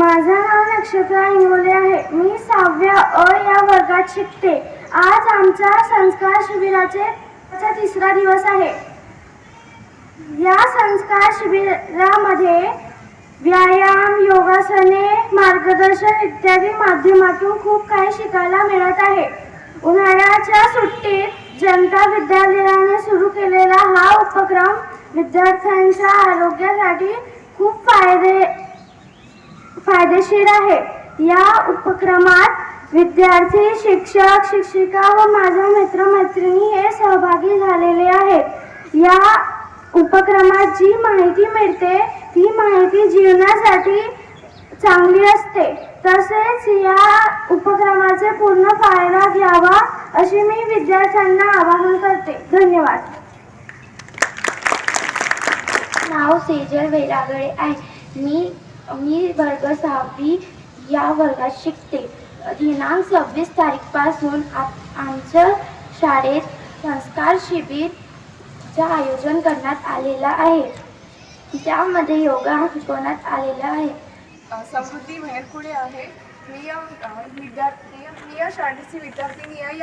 माझं नाव नक्षत्रा इंगोले आहे. मी 6व्या अ या वर्गात शिकते. आज आमच्या संस्कार शिबिराचा तिसरा दिवस आहे. या संस्कार शिबिरामध्ये व्यायाम, योगासने, मार्गदर्शन इत्यादी माध्यमातून खूप काही शिकायला मिळत आहे. उन्हाळ्याच्या सुट्टीत जनता विद्यालयाने सुरू केलेला हा उपक्रम विद्यार्थ्यांच्या आरोग्यासाठी खूप फायदेशीर आहे. या उपक्रमात विद्यार्थी, शिक्षक, शिक्षिका व माझे मित्र-मैत्रिणी हे सहभागी झालेले आहेत. या उपक्रमात जी माहिती मिळते ती माहिती जीवनासाठी चांगली असते. तसेच या उपक्रमाचे पूर्ण फायदा घ्यावा असे मी विद्यार्थ्यांना आवाहन करते. धन्यवाद. नाव सेजल वैरागळे आहे. मी वर्ग 6वी या वर्गात शिकते. दिनांक 26 तारीखपासून आमच्या शाळेत संस्कार शिबिरचे आयोजन करण्यात आलेलं आहे. त्यामध्ये योगा शिकवण्यात आलेला आहे. समृद्धी मेहरकुडे आहे. मी या शाळेची विद्यार्थिनी आहे.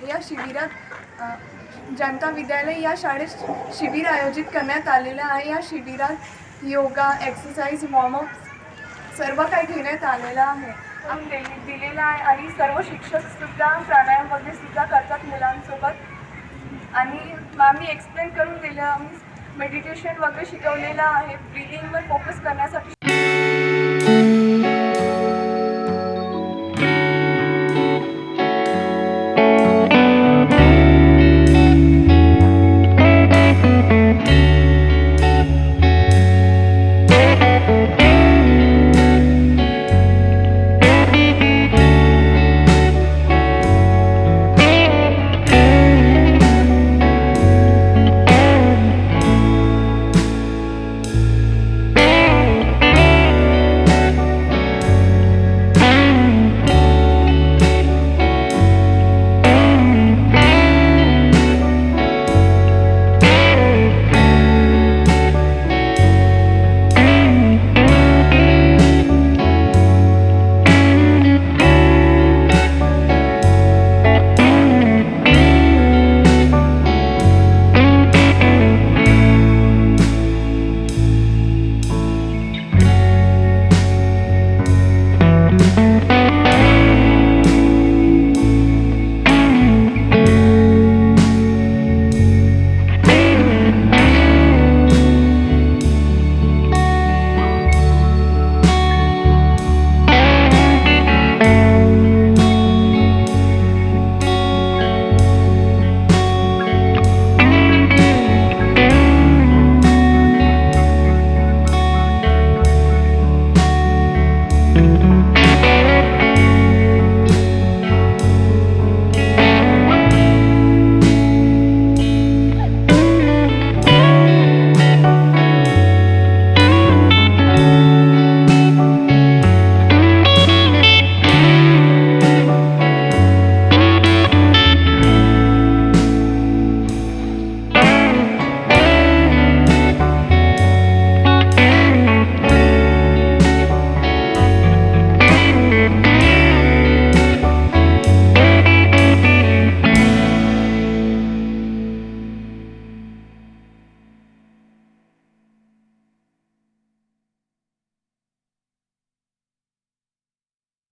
या शिबिरात जनता विद्यालय या शाळेत शिबिर आयोजित करण्यात आलेलं आहे. या शिबिरात योगा, एक्सरसाइज, वॉर्मअप सर्व काही घेण्यात आलेलं आहे. आम्ही दिलेलं आहे आणि सर्व शिक्षकसुद्धा प्राणायाम वगैरे सुद्धा करतात मुलांसोबत. आणि आम्ही एक्सप्लेन करून दिलं. आम्ही मेडिटेशन वगैरे शिकवलेलं आहे. ब्रीदिंगवर फोकस करण्यासाठी